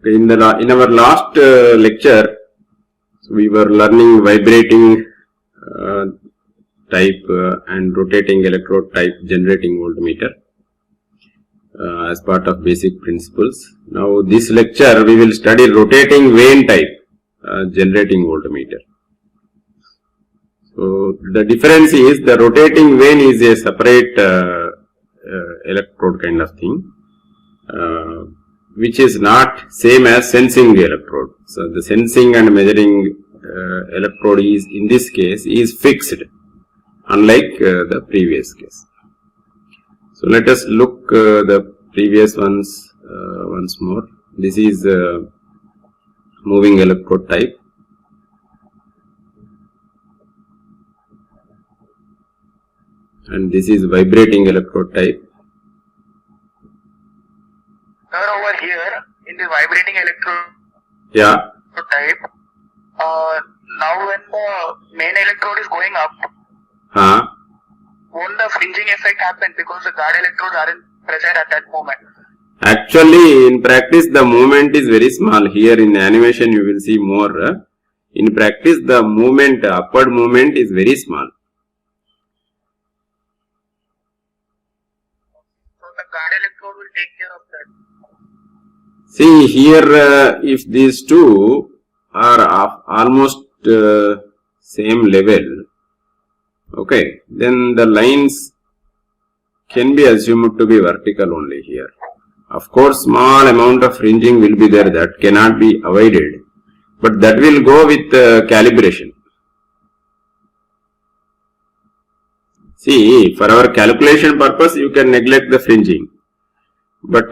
Okay, in our last lecture, we were learning vibrating type and rotating electrode type generating voltmeter as part of basic principles. Now, this lecture we will study rotating vane type generating voltmeter. So, the difference is the rotating vane is a separate electrode kind of thing, which is not same as sensing electrode. So, the sensing and measuring electrode is in this case is fixed, unlike the previous case. So, let us look the previous ones once more. This is moving electrode type. And this is vibrating electrode type. Over here in the vibrating electrode type, now when the main electrode is going up, won't the fringing effect happen because the guard electrodes aren't present at that moment? Actually, in practice, the movement is very small. Here in animation, you will see more. In practice, the movement, upward movement is very small. So the guard electrode will take care of that. See here, if these two are of almost same level, okay, then the lines can be assumed to be vertical only here. Of course, small amount of fringing will be there, that cannot be avoided, but that will go with calibration. See, for our calculation purpose, you can neglect the fringing, but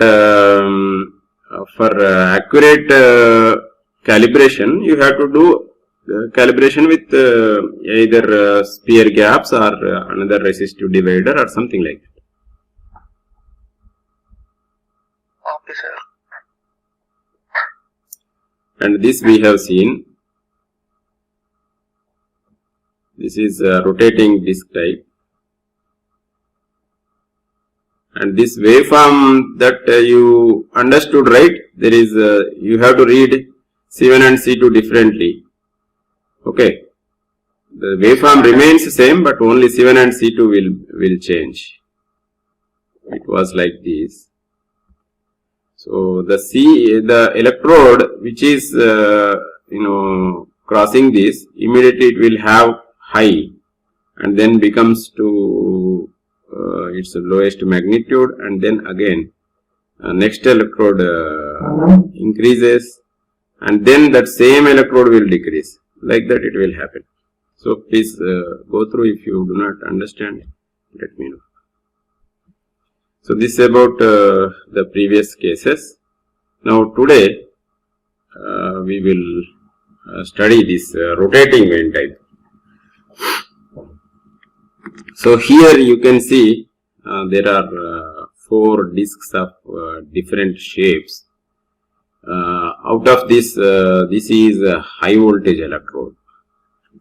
for accurate calibration, you have to do calibration with either sphere gaps or another resistive divider or something like that. Okay, sir. And this we have seen. This is rotating disc type. And this waveform that you understood, right? There is you have to read C1 and C2 differently. Okay, the waveform remains same, but only C1 and C2 will change. It was like this. So the electrode which is crossing this, immediately it will have high and then becomes to its lowest magnitude, and then again next electrode increases, and then that same electrode will decrease. Like that it will happen. So please go through. If you do not understand, let me know. So this is about the previous cases. Now today we will study this rotating vane type. So here you can see there are 4 discs of different shapes. Out of this, this is a high voltage electrode,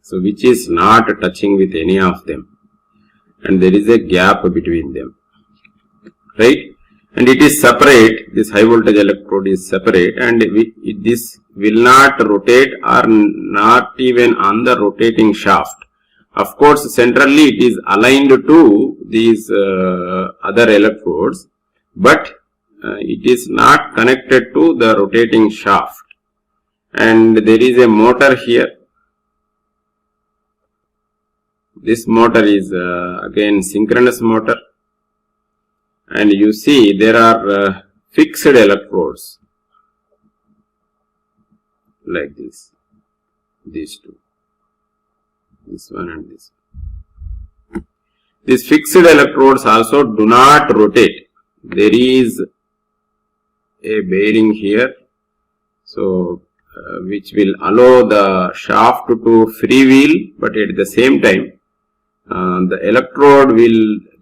so which is not touching with any of them, and there is a gap between them, right? And it is separate. This high voltage electrode is separate, and this will not rotate or not even on the rotating shaft. Of course, centrally it is aligned to these other electrodes, but it is not connected to the rotating shaft. And there is a motor here. This motor is again synchronous motor, and you see there are fixed electrodes like this, these two, this one and this one. These fixed electrodes also do not rotate. There is a bearing here, so which will allow the shaft to freewheel, but at the same time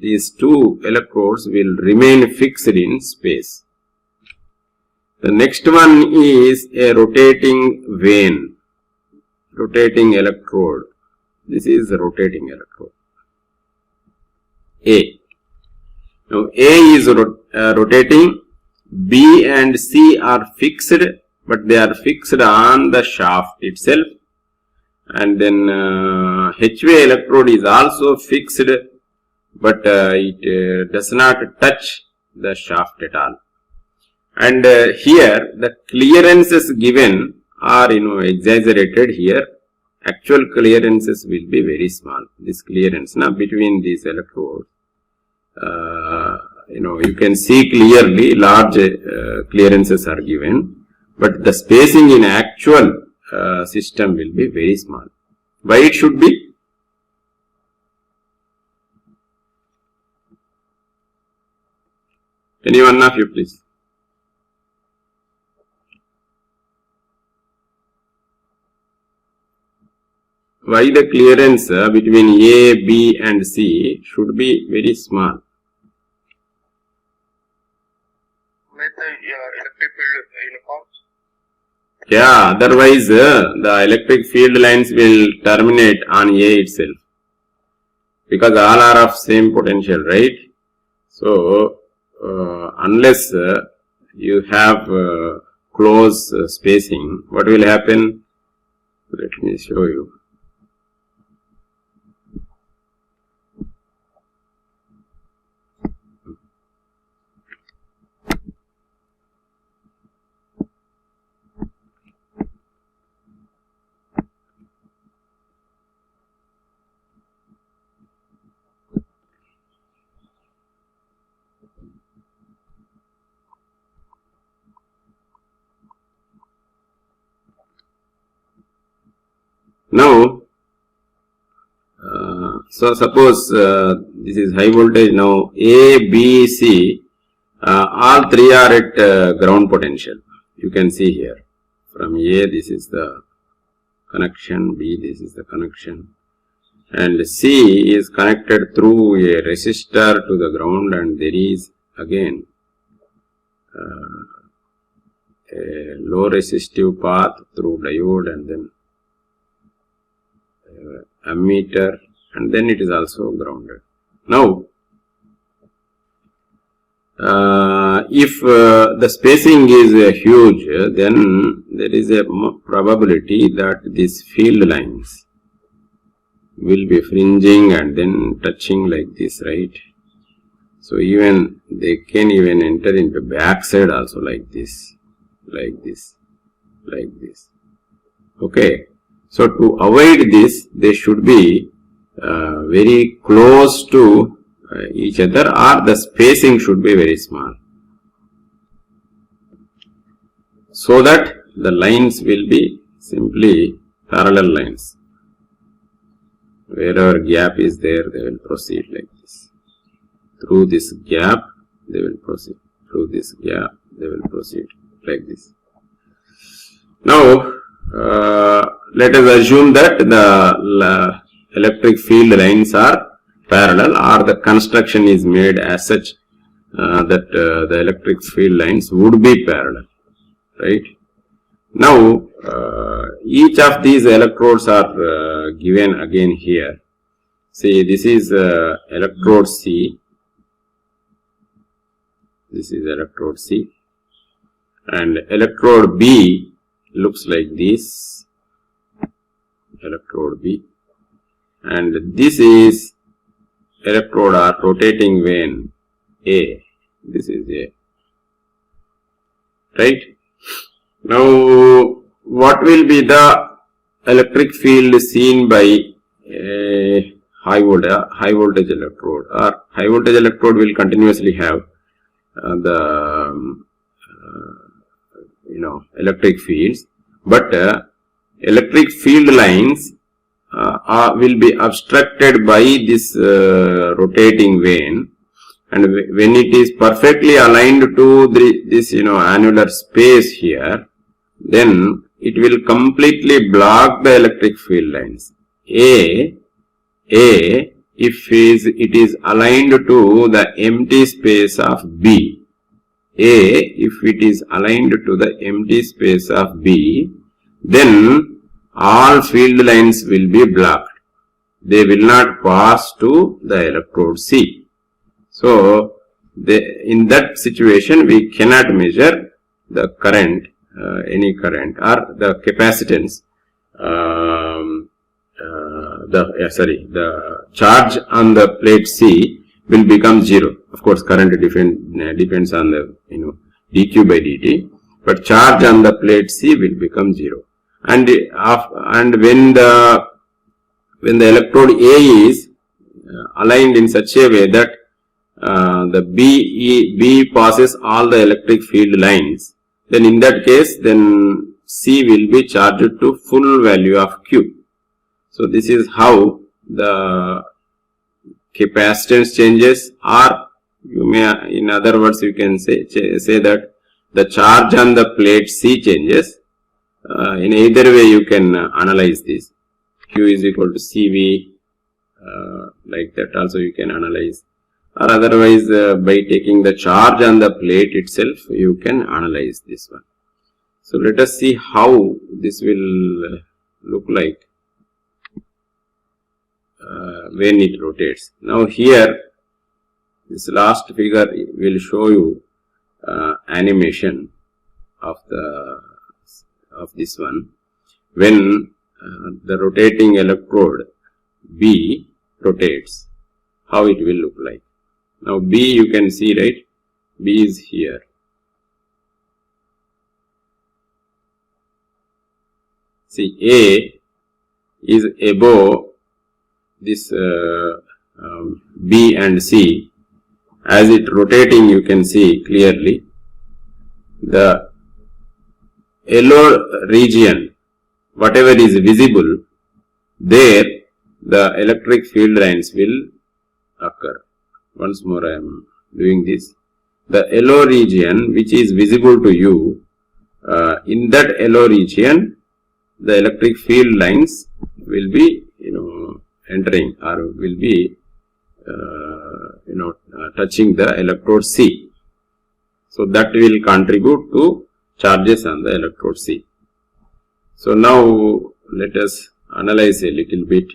these two electrodes will remain fixed in space. The next one is a rotating vane, rotating electrode. This is a rotating electrode, A. Now A is rotating, B and C are fixed, but they are fixed on the shaft itself. And then HV electrode is also fixed, but it does not touch the shaft at all. And here the clearances given are exaggerated here. Actual clearances will be very small. This clearance now between these electrodes, you can see clearly large clearances are given, but the spacing in actual system will be very small. Why it should be? Any one of you please? Why the clearance between A, B and C should be very small? With the electric field uniforms? Yeah, otherwise the electric field lines will terminate on A itself, because all are of same potential, right? So, unless you have close spacing, what will happen? Let me show you. Now, so suppose this is high voltage. Now A, B, C, all three are at ground potential. You can see here. From A, this is the connection, B, this is the connection, and C is connected through a resistor to the ground, and there is again a low resistive path through diode, and then ammeter, and then it is also grounded. Now, if the spacing is huge, then there is a probability that these field lines will be fringing and then touching like this, right? So even they can even enter into backside also like this, like this, like this. Okay. So to avoid this, they should be very close to each other, or the spacing should be very small, so that the lines will be simply parallel lines. Wherever gap is there, they will proceed like this. Through this gap, they will proceed. Through this gap, they will proceed like this. Now, let us assume that the electric field lines are parallel, or the construction is made as such that the electric field lines would be parallel, right? Now, each of these electrodes are given again here. See, this is electrode C. This is electrode C. And electrode B looks like this. Electrode B. And this is electrode or rotating vane A. This is A. Right? Now, what will be the electric field seen by a high voltage electrode? Or high voltage electrode will continuously have the electric fields, but electric field lines will be obstructed by this rotating vane, and when it is perfectly aligned to this annular space here, then it will completely block the electric field lines. If it is aligned to the empty space of B, if it is aligned to the empty space of B, then all field lines will be blocked. They will not pass to the electrode C. So, in that situation, we cannot measure the current any current, or the capacitance, the charge on the plate C will become 0. Of course, current depends on the dq by dt, but charge on the plate C will become 0. And when the electrode A is aligned in such a way that the B passes all the electric field lines, then in that case, then C will be charged to full value of Q. So this is how the capacitance changes, or you may, in other words, you can say that the charge on the plate C changes. In either way you can analyze this. Q is equal to CV, like that also you can analyze, or otherwise by taking the charge on the plate itself you can analyze this one. So let us see how this will look like when it rotates. Now here, this last figure will show you animation of this one. When the rotating electrode B rotates, how it will look like. Now B you can see, right? B is here. See, A is above this B and C. As it rotating, you can see clearly the yellow region, whatever is visible, there the electric field lines will occur. Once more I am doing this. The yellow region which is visible to you, in that yellow region the electric field lines will be entering, or will be touching the electrode C. So that will contribute to charges on the electrode C. So now let us analyze a little bit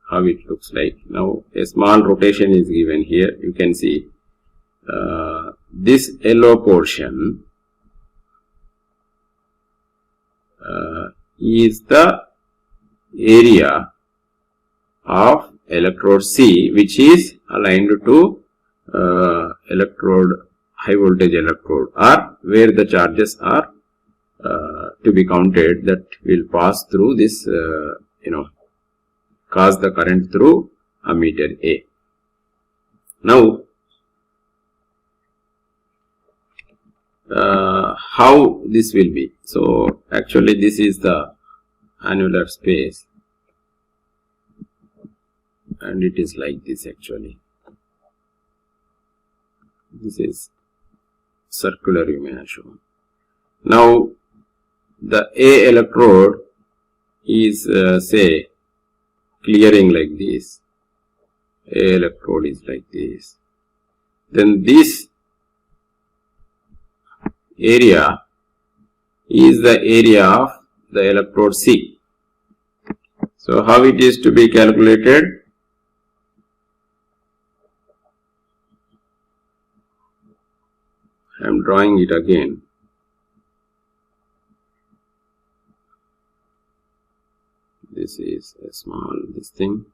how it looks like. Now a small rotation is given here. You can see this yellow portion is the area of electrode C, which is aligned to high voltage electrode, or where the charges are to be counted, that will pass through this, cause the current through ammeter A. Now, how this will be? So actually this is the annular space, and it is like this actually. This is circular, you may have shown. Now the A electrode is say clearing like this. A electrode is like this. Then this area is the area of the electrode C. So how it is to be calculated? I am drawing it again. This is a small thing,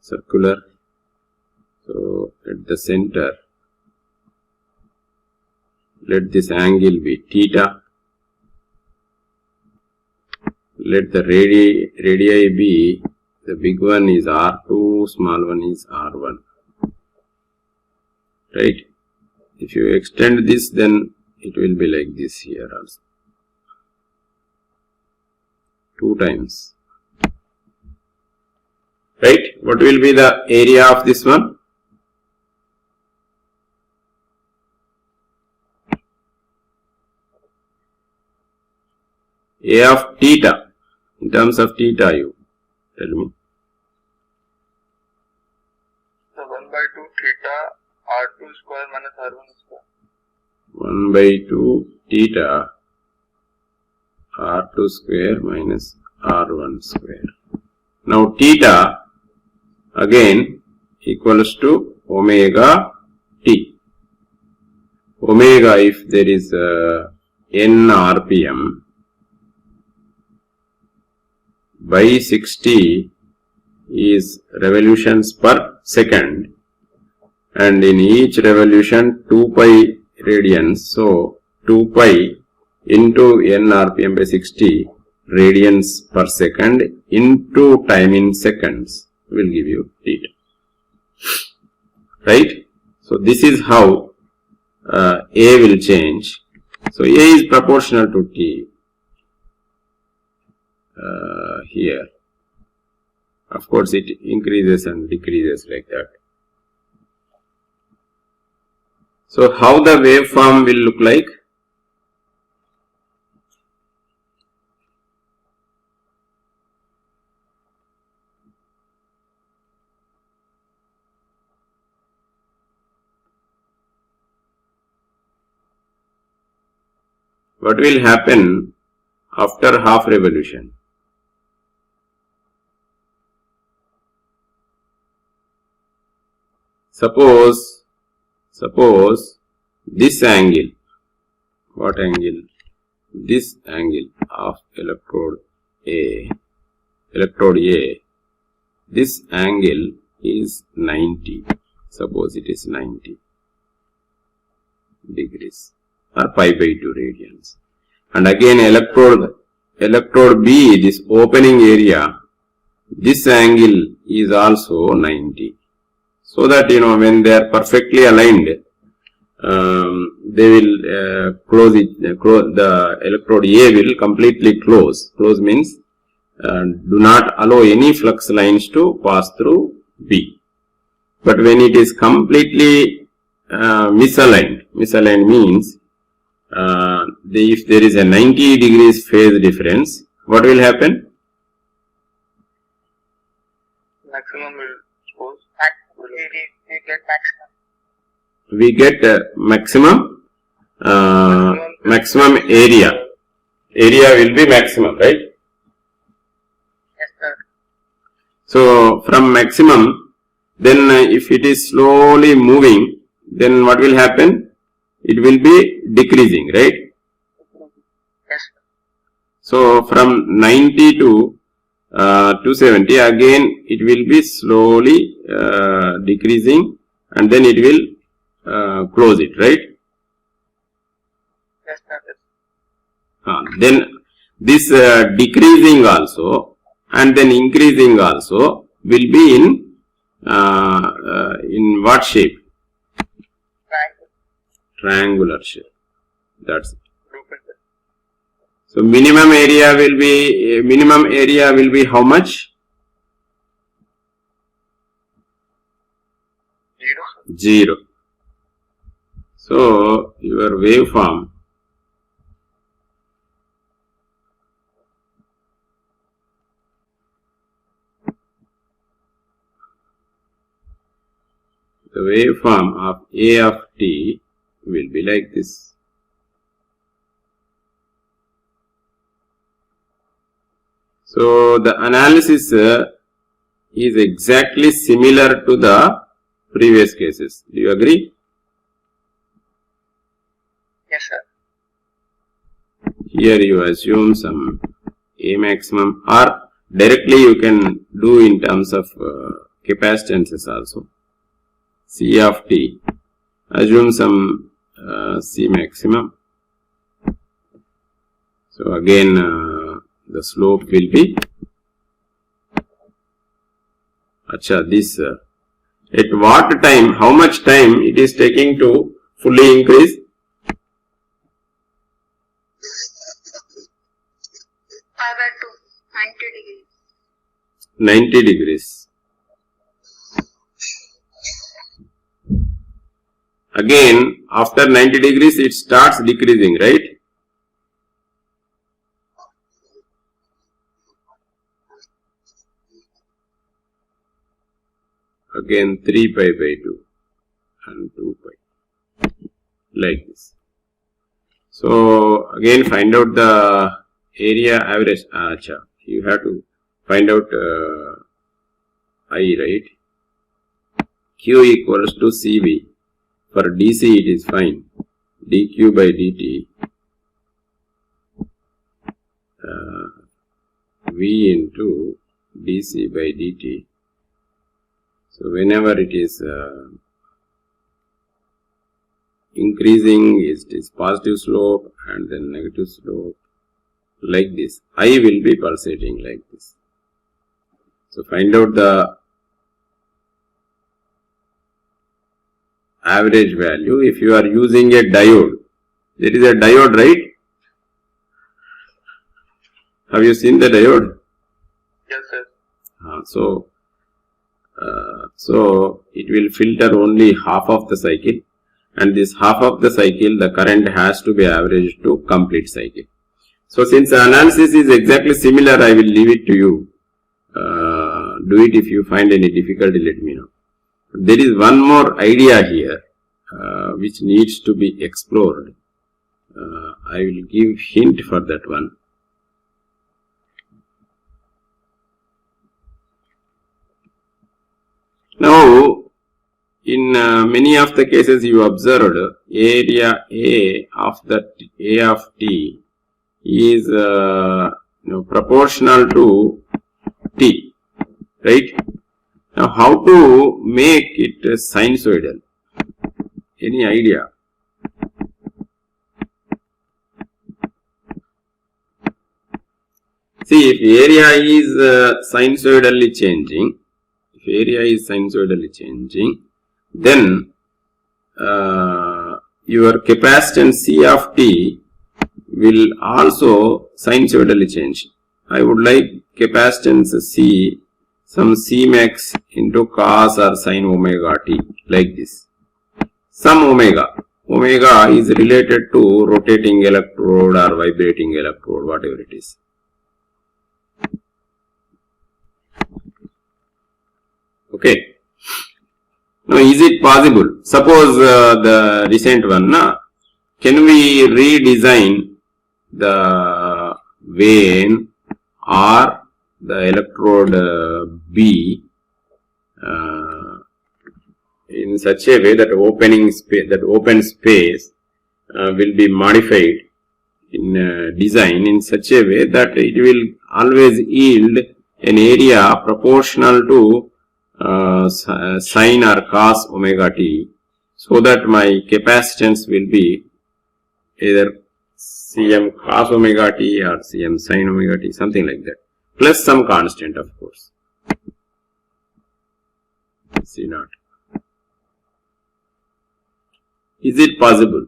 circular. So at the center, let this angle be theta. Let the radii be, the big one is R2, small one is R1. Right? If you extend this, then it will be like this here also. 2 times. Right? What will be the area of this one? A of theta. In terms of theta, you tell me. So 1 by 2 theta R2 square minus R1 square. 1 by 2 theta R2 square minus R1 square. Now theta again equals to omega t. Omega, if there is n RPM by 60 is revolutions per second, and in each revolution 2 pi radians. So 2 pi into n RPM by 60 radians per second into time in seconds will give you theta. Right? So this is how A will change. So A is proportional to T here. Of course, it increases and decreases like that. So how the waveform will look like? What will happen after half revolution? Suppose this angle, what angle? This angle of electrode A, this angle is 90. Suppose it is 90 degrees or pi by 2 radians. And again electrode B, this opening area, this angle is also 90. So that when they are perfectly aligned, they will close it. The electrode A will completely close. Close means do not allow any flux lines to pass through B. But when it is completely misaligned means if there is a 90 degrees phase difference, what will happen? Maximum will close. We get maximum. We get maximum area. Area will be maximum, right? Yes, sir. So from maximum, then if it is slowly moving, then what will happen? It will be decreasing, right? Yes, sir. So from 90 to 270, again it will be slowly decreasing, and then it will close it, right? Yes, sir. Then this decreasing also and then increasing also will be in what shape? Triangular shape. That's it. So minimum area will be how much? 0. So your waveform of A of t will be like this. So the analysis is exactly similar to the previous cases. Do you agree? Yes, sir. Here you assume some A maximum, or directly you can do in terms of capacitances also. C of t, assume some C maximum. So again the slope will be this at what time, how much time it is taking to fully increase? Pi by 2, 90 degrees. Again, after 90 degrees, it starts decreasing, right? Again, 3 pi by 2 and 2 pi, like this. So, again, find out the area average. You have to find out I, right? Q equals to CV. For DC it is fine. dq by dt V into dc by dt. So whenever it is increasing, it is positive slope and then negative slope, like this. I will be pulsating like this. So find out the average value. If you are using a diode, there is a diode, right? Have you seen the diode? Yes, sir. So it will filter only half of the cycle, and this half of the cycle, the current has to be averaged to complete cycle. So since the analysis is exactly similar, I will leave it to you. Do it. If you find any difficulty, let me know. There is one more idea here which needs to be explored. I will give hint for that one. Now, in many of the cases you observed, area A of T is proportional to T, right? Now, how to make it sinusoidal? Any idea? See, if area is sinusoidally changing, then your capacitance C of T will also sinusoidally change. I would like capacitance C, some C max into cos or sin omega t, like this. Some omega is related to rotating electrode or vibrating electrode, whatever it is. Okay. Now, is it possible? Suppose the recent one, can we redesign the vane or the electrode B in such a way that open space will be modified in design in such a way that it will always yield an area proportional to sin or cos omega t, so that my capacitance will be either Cm cos omega t or Cm sin omega t, something like that, plus some constant, of course, C naught. Is it possible?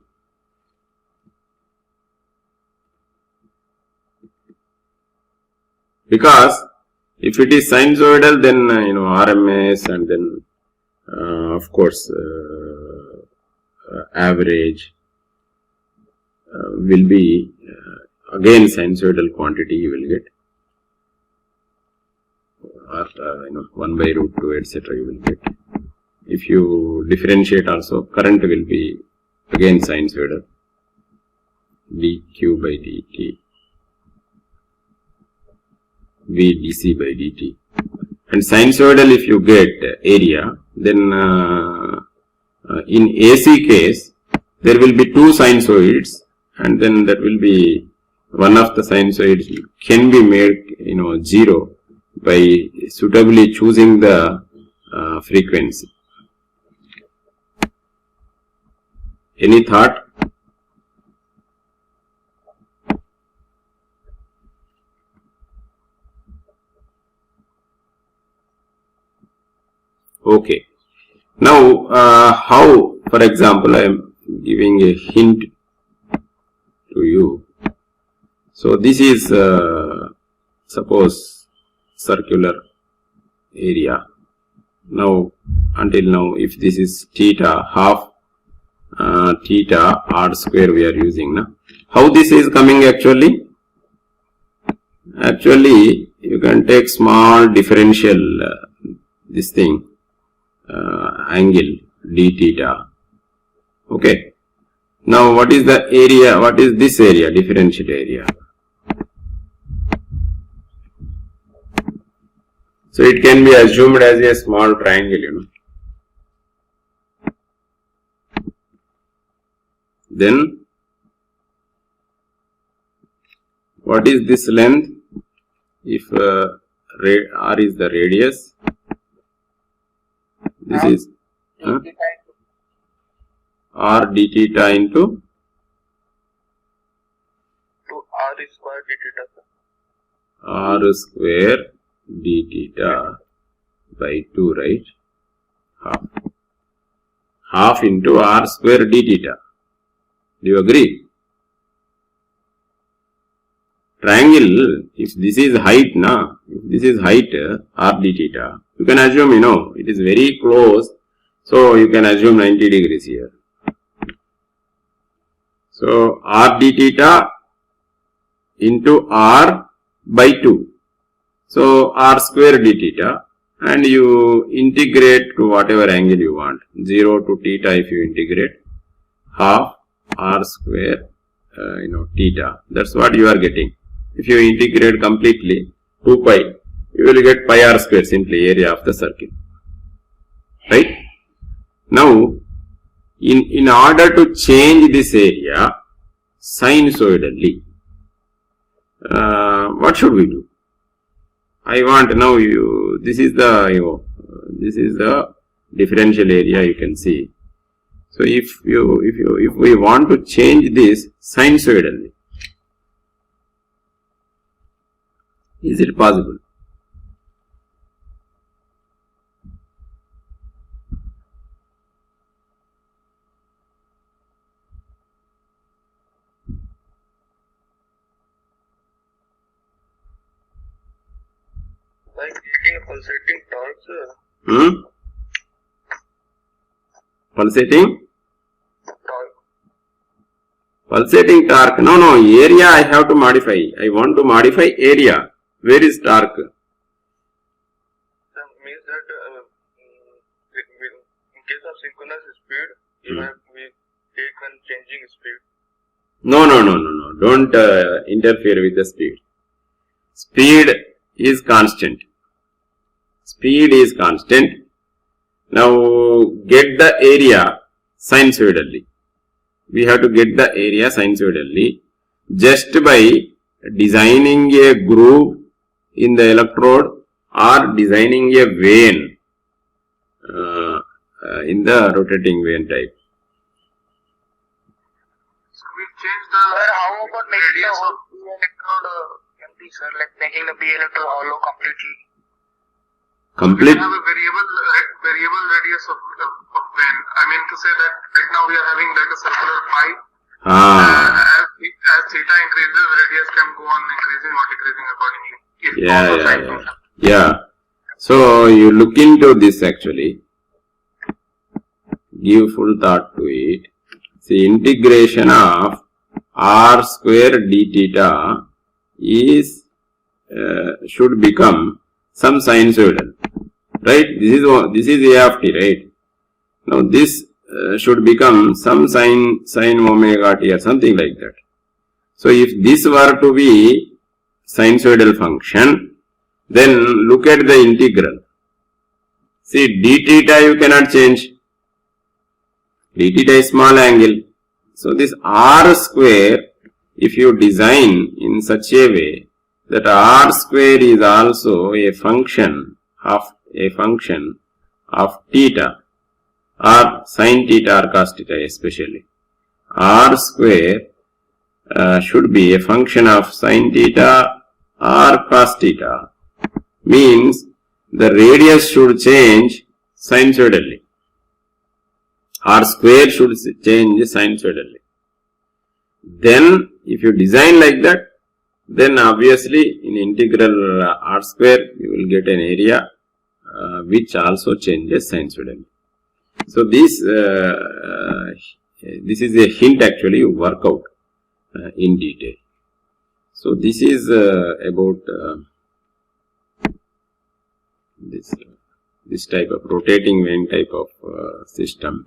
Because if it is sinusoidal, then RMS and then of course average will be again sinusoidal quantity you will get, or 1 by root 2 etc. you will get. If you differentiate also, current will be again sinusoidal, dq by dt, v dc by dt. And sinusoidal, if you get area, then in AC case there will be two sinusoids, and then that will be one of the sinusoids can be made zero by suitably choosing the frequency. Any thought? Okay. Now, how, for example, I am giving a hint to you. So, this is suppose circular area. Now, until now, if this is theta, half theta r square we are using now. How this is coming actually? Actually, you can take small differential this thing angle d theta. Okay. Now, what is the area? What is this area? Differential area. So, it can be assumed as a small triangle, Then, what is this length? if r is the radius, this is r d theta into r square d theta, sir. r square d theta by 2, right? Half into r square d theta. Do you agree? Triangle, if this is height, if this is height r d theta, you can assume, it is very close, so you can assume 90 degrees here. So r d theta into r by 2. So r square d theta, and you integrate to whatever angle you want. 0 to theta if you integrate, half r square theta. That's what you are getting. If you integrate completely 2 pi, you will get pi r square, simply area of the circle. Right? Now, in order to change this area sinusoidally, what should we do? I want now this is the differential area, you can see. So if we want to change this sinusoidally, is it possible? Like getting a pulsating torque, sir. Pulsating? Torque. Pulsating torque. No, area I have to modify. I want to modify area. Where is torque? That means that in case of synchronous speed, we take on changing speed. No. Don't interfere with the speed. Speed is constant. Speed is constant. Now get the area sinusoidally. We have to get the area sinusoidally just by designing a groove in the electrode or designing a vane in the rotating vane type. So we change the. Sir, how about making the whole electrode empty, sir? Like making the B electrode hollow completely. Complete. We have a variable radius of vane. I mean to say that right now we are having like a circular pipe. As theta increases, radius can go on increasing or decreasing accordingly. Yeah. So you look into this actually. Give full thought to it. See, integration of r square d theta is should become some sinusoidal, right? This is a of t, right? Now this should become some sin omega t or something like that. So if this were to be sinusoidal function, then look at the integral. See, d theta you cannot change. D theta is small angle. So this r square, if you design in such a way that r square is also a function of theta or sin theta or cos theta especially. R square should be a function of sin theta or cos theta, means the radius should change sinusoidally. R square should change sinusoidally. Then if you design like that, then obviously in integral r square you will get an area which also changes sinusoidally. So this is a hint actually you work out in detail. So this is about this type of rotating vane type of system.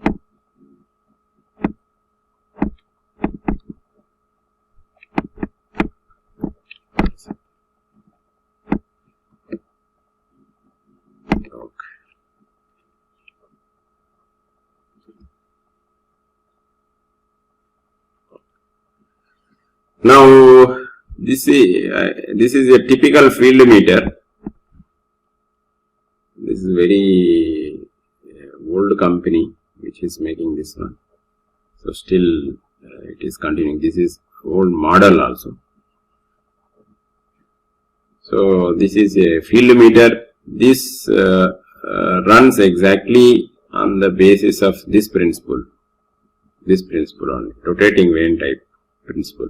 Now this is a typical field meter. This is very old company which is making this one. So still it is continuing. This is old model also. So this is a field meter. This runs exactly on the basis of this principle. This principle only, rotating vane type principle.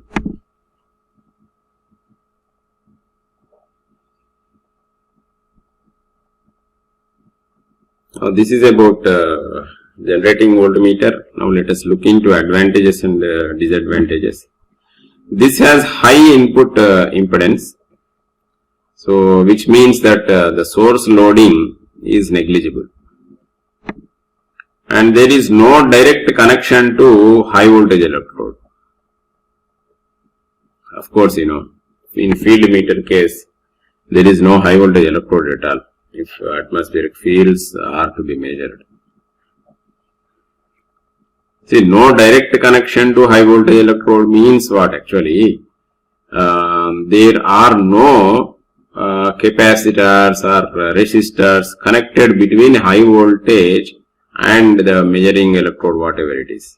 Now this is about generating voltmeter. Now let us look into advantages and disadvantages. This has high input impedance, so which means that the source loading is negligible, and there is no direct connection to high voltage electrode. Of course, you know, in field meter case, there is no high voltage electrode at all if atmospheric fields are to be measured. See, no direct connection to high voltage electrode means what actually? There are no capacitors or resistors connected between high voltage and the measuring electrode, whatever it is.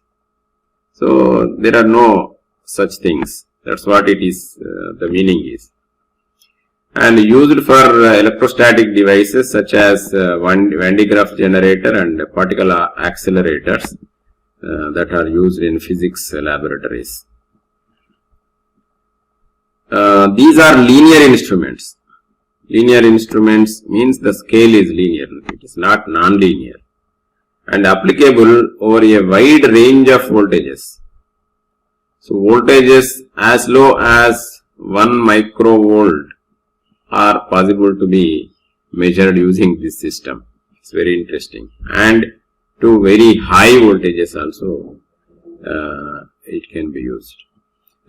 So there are no such things. That's what it is, the meaning is. And used for electrostatic devices such as Van de Graaff generator and particle accelerators that are used in physics laboratories. These are linear instruments. Linear instruments means the scale is linear, it is not non-linear, and applicable over a wide range of voltages. So voltages as low as 1 microvolt are possible to be measured using this system. It's very interesting. And to very high voltages also it can be used.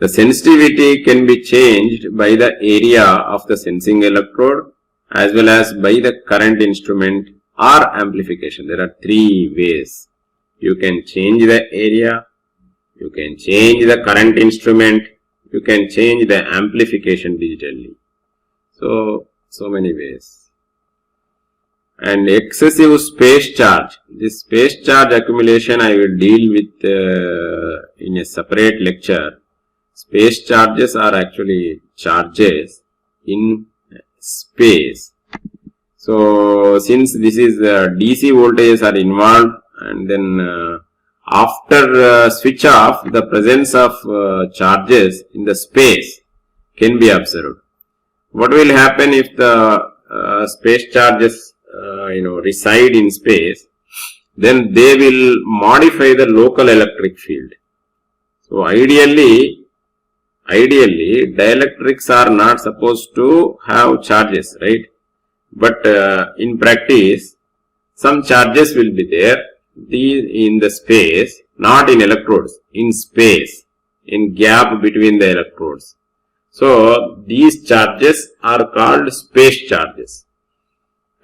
The sensitivity can be changed by the area of the sensing electrode as well as by the current instrument or amplification. There are three ways. You can change the area, you can change the current instrument, you can change the amplification digitally. So many ways. And excessive space charge. This space charge accumulation I will deal with in a separate lecture. Space charges are actually charges in space. So since this is DC voltages are involved, and then after switch off, the presence of charges in the space can be observed. What will happen if the space charges reside in space? Then they will modify the local electric field. So ideally dielectrics are not supposed to have charges, right? But in practice, some charges will be there in the space, not in electrodes, in space, in gap between the electrodes. So these charges are called space charges.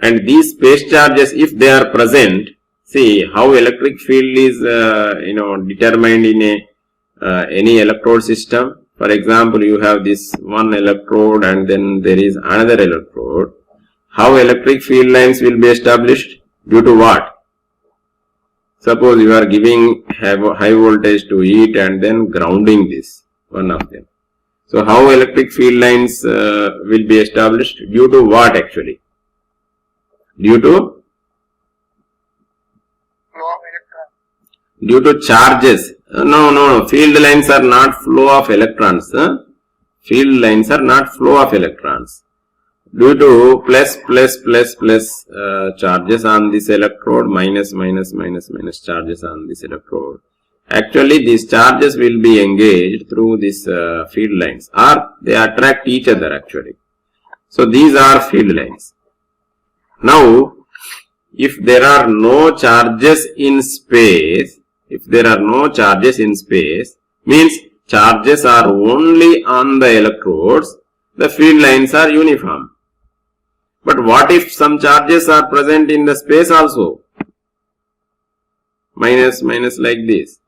And these space charges, if they are present, see how electric field is determined in any electrode system. For example, you have this one electrode and then there is another electrode. How electric field lines will be established? Due to what? Suppose you are giving high voltage to it and then grounding this, one of them. So how electric field lines will be established? Due to what actually? Due to? Due to charges. No. Field lines are not flow of electrons. Field lines are not flow of electrons. Due to plus charges on this electrode, minus charges on this electrode. Actually, these charges will be engaged through these field lines, or they attract each other actually. So these are field lines. Now, if there are no charges in space, means charges are only on the electrodes, the field lines are uniform. But what if some charges are present in the space also? Minus like this.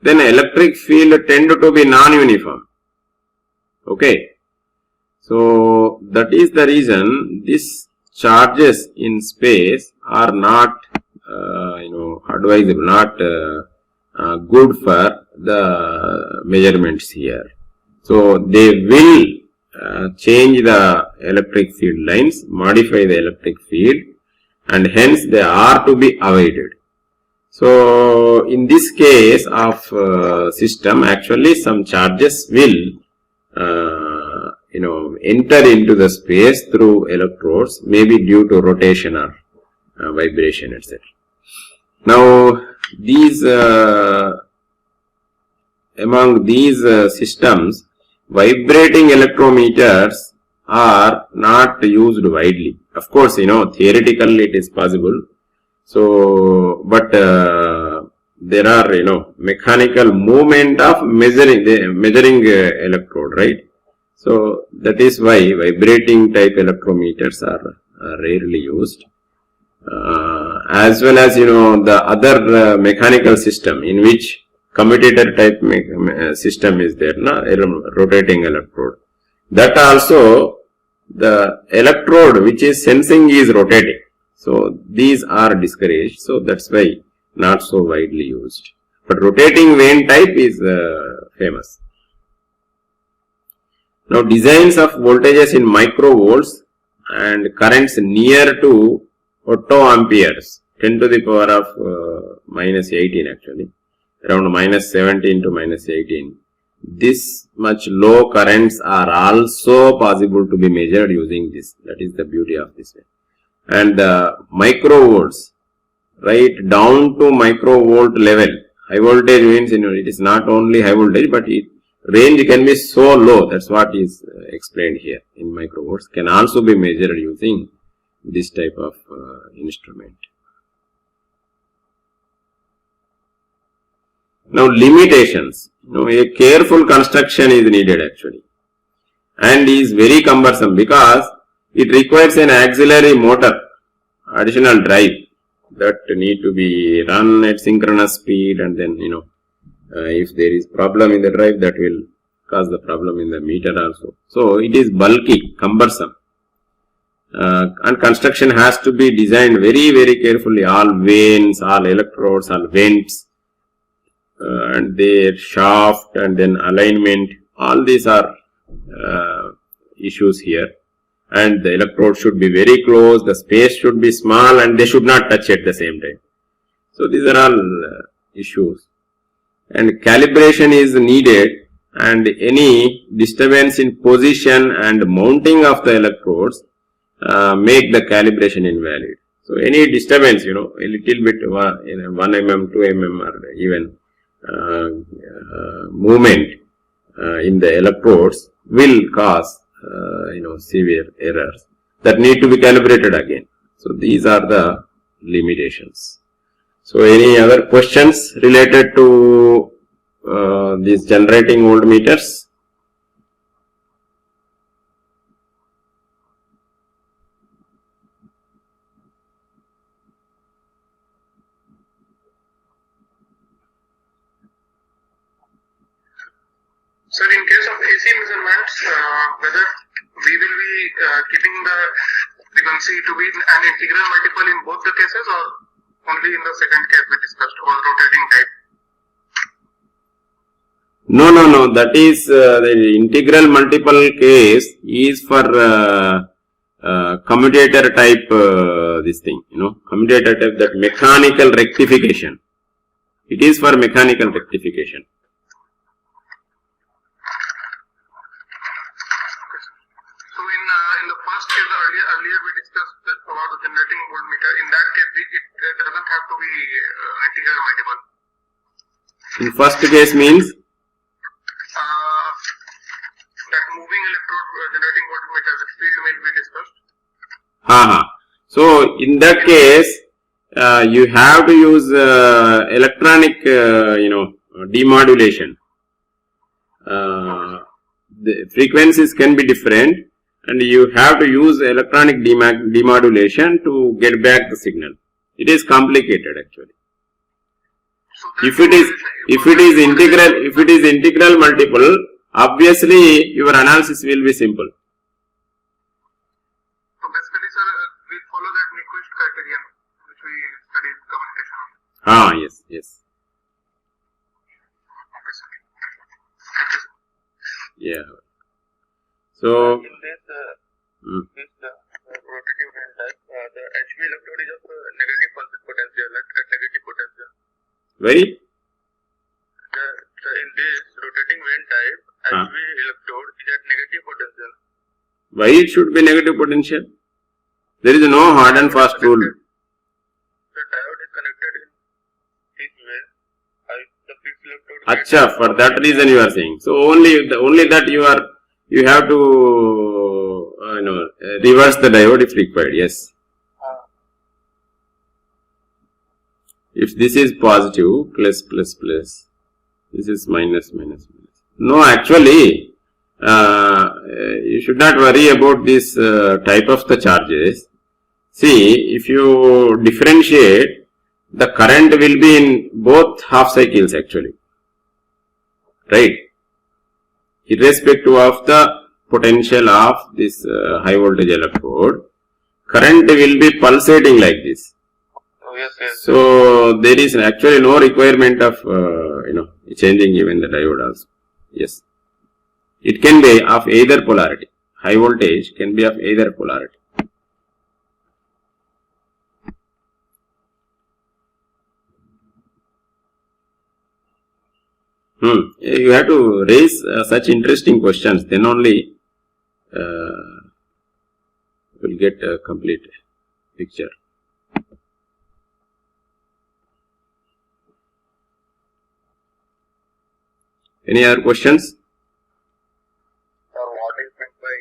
Then electric field tend to be non-uniform. Okay. So that is the reason these charges in space are not advisable, not good for the measurements here. So they will change the electric field lines, modify the electric field, and hence they are to be avoided. So in this case of system, actually some charges will enter into the space through electrodes, maybe due to rotation or vibration, etc. Now these among these systems, vibrating electrometers are not used widely. Of course, theoretically it is possible. So, but there are mechanical movement of measuring electrode, right? So that is why vibrating type electrometers are rarely used. As well as the other mechanical system in which commutator type system is there, rotating electrode. That also the electrode which is sensing is rotating. So these are discouraged. So that's why not so widely used. But rotating vane type is famous. Now designs of voltages in microvolts and currents near to ottoamperes, 10 to the power of minus 18 actually, around minus 17 to minus 18. This much low currents are also possible to be measured using this. That is the beauty of this way. And microvolts, right down to microvolt level. High voltage means it is not only high voltage, but range can be so low. That's what is explained here in microvolts. Can also be measured using this type of instrument. Now limitations. A careful construction is needed actually, and is very cumbersome because it requires an auxiliary motor, additional drive that need to be run at synchronous speed, and then if there is problem in the drive, that will cause the problem in the meter also. So it is bulky, cumbersome, and construction has to be designed very, very carefully. All vanes, all electrodes, all vents, and their shaft, and then alignment. All these are issues here. And the electrode should be very close, the space should be small, and they should not touch at the same time. So these are all issues. And calibration is needed, and any disturbance in position and mounting of the electrodes make the calibration invalid. So any disturbance, a little bit 1 mm, 2 mm, or even movement in the electrodes will cause severe errors that need to be calibrated again. So these are the limitations. So any other questions related to these generating voltmeters? Sir, in case of AC measurements, whether we will be keeping the frequency to be an integral multiple in both the cases, or only in the second case we discussed, or rotating type? No. That is the integral multiple case is for commutator type. This thing, commutator type, that mechanical rectification. It is for mechanical rectification. In the first case, earlier we discussed about the generating voltmeter. In that case, it doesn't have to be integral multiple. In first case means? That moving electrode generating voltmeter, the field will be discussed. So in that case, you have to use electronic, demodulation. The frequencies can be different, and you have to use electronic demodulation to get back the signal. It is complicated actually. So If it is integral multiple, obviously your analysis will be simple. sir, we follow that Nyquist criterion which we studied in communication. Yes, yes. Okay, sir. Thank you, sir. Yeah. So, In this rotative band type, the HV electrode is of negative potential at negative potential. very? In this rotating vane type, HV electrode is at negative potential. Why it should be negative potential? There is no hard and fast rule. The diode is connected in this way. The fixed electrode. Acha, for that reason you are saying. So only that you have to reverse the diode if required. Yes. If this is positive, plus, this is minus. No, actually, you should not worry about this type of the charges. See, if you differentiate, the current will be in both half cycles actually. Right? Irrespective of the potential of this high voltage electrode, current will be pulsating like this. Yes. So there is actually no requirement of changing even the diode also. Yes, it can be of either polarity. High voltage can be of either polarity. You have to raise such interesting questions. Then only we'll get a complete picture. Any other questions? Sir, what is meant by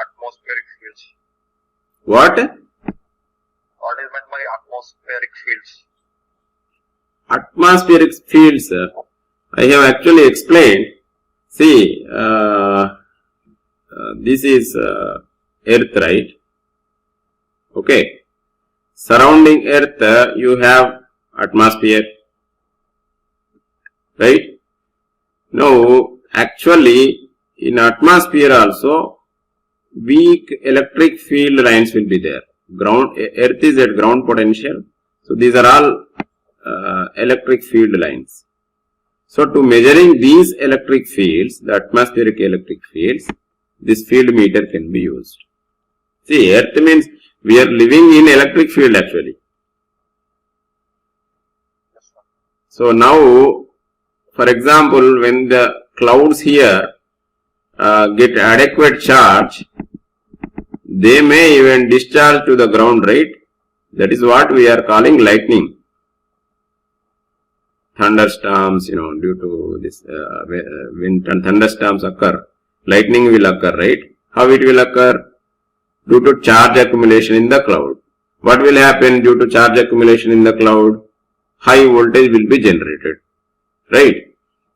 atmospheric fields? What? What is meant by atmospheric fields? Atmospheric fields, I have actually explained. See, this is Earth, right? Okay. Surrounding Earth, you have atmosphere, right? Now, actually, in atmosphere also, weak electric field lines will be there. Earth is at ground potential. So, these are all electric field lines. So, to measuring these electric fields, the atmospheric electric fields, this field meter can be used. See, Earth means we are living in electric field actually. So, now, for example, when the clouds here get adequate charge, they may even discharge to the ground, right? That is what we are calling lightning. Thunderstorms, due to this, when thunderstorms occur, lightning will occur, right? How it will occur? Due to charge accumulation in the cloud. What will happen due to charge accumulation in the cloud? High voltage will be generated, right?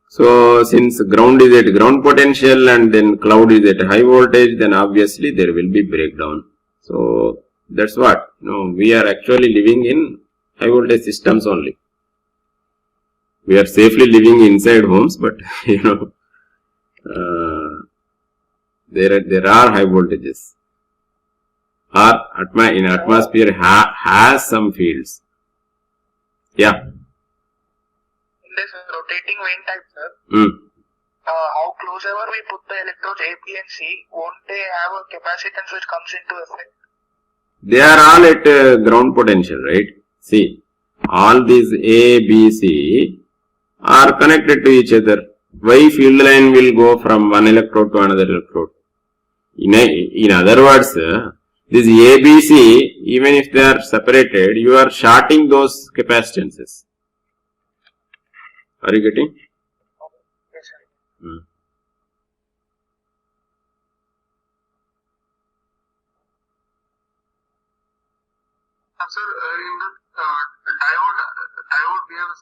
So, since ground is at ground potential and then cloud is at high voltage, then obviously there will be breakdown. So, that's what. We are actually living in high voltage systems only. We are safely living inside homes, but there are high voltages. In atmosphere has some fields. Yeah. In this rotating vane type, sir, how close ever we put the electrodes A, B and C, won't they have a capacitance which comes into effect? They are all at ground potential, right? See, all these A, B, C are connected to each other. Why field line will go from one electrode to another electrode? In other words, this A, B, C, even if they are separated, you are shorting those capacitances. Are you getting? Yes, sir. Sir, in the diode, we have a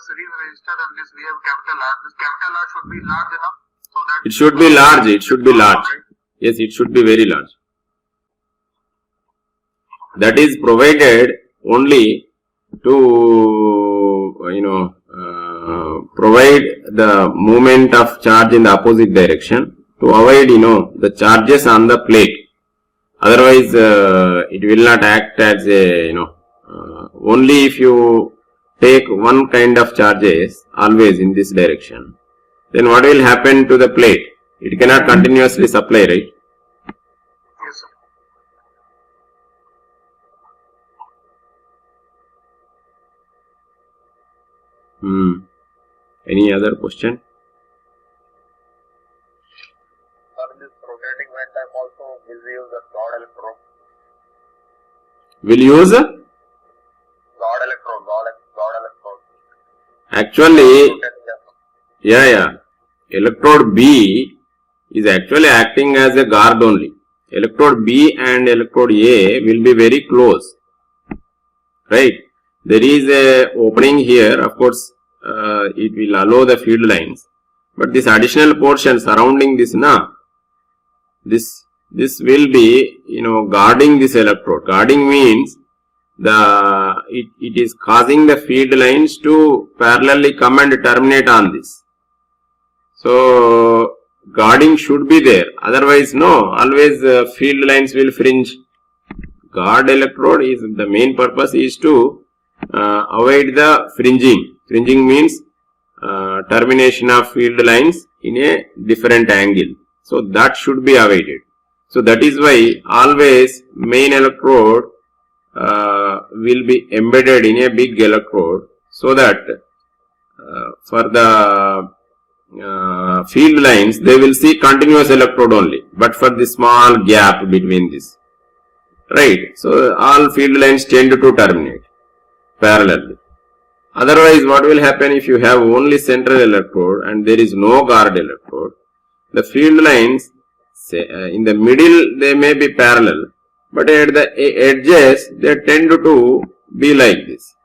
series resistor and this we have capital R. This capital R should be large enough so that it should be large. It should be large. Yes, it should be very large. That is provided only to provide the movement of charge in the opposite direction, to avoid the charges on the plate. Otherwise, it will not act as a, only if you take one kind of charges always in this direction, then what will happen to the plate? It cannot continuously supply, right? Yes, sir. Any other question? Sir, in this rotating vent type also will we use the God electrode? Will use? God electrode. Actually, yeah. Electrode B is actually acting as a guard only. Electrode B and electrode A will be very close. Right? There is a opening here. Of course, it will allow the field lines. But this additional portion surrounding this, this will be, guarding this electrode. Guarding means it is causing the field lines to parallelly come and terminate on this. So, guarding should be there. Otherwise, no, always field lines will fringe. Guard electrode is the main purpose is to avoid the fringing. Fringing means termination of field lines in a different angle. So, that should be avoided. So, that is why always main electrode will be embedded in a big electrode, so that for the field lines they will see continuous electrode only, but for the small gap between this, right? So all field lines tend to terminate parallelly. Otherwise, what will happen if you have only central electrode and there is no guard electrode? The field lines, say, in the middle they may be parallel, but at the edges they tend to be like this,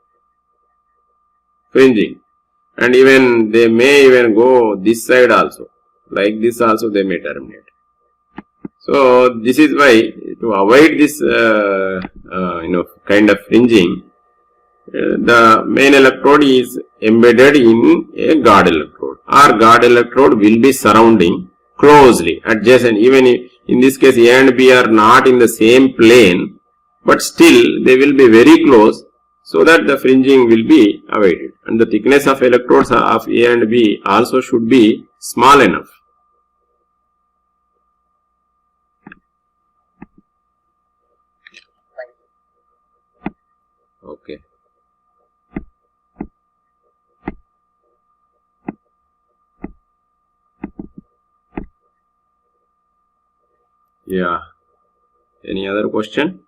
fringing. And even they may even go this side also, like this also they may terminate. So this is why, to avoid this kind of fringing, the main electrode is embedded in a guard electrode, or guard electrode will be surrounding closely, adjacent. Even in this case A and B are not in the same plane, but still they will be very close, so that the fringing will be avoided. And the thickness of electrodes of A and B also should be small enough. Okay. Yeah. Any other question?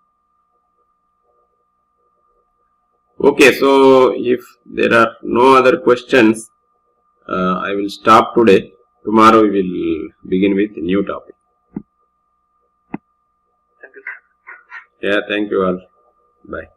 Okay, so if there are no other questions, I will stop today. Tomorrow we will begin with a new topic. Thank you. Yeah, thank you all. Bye.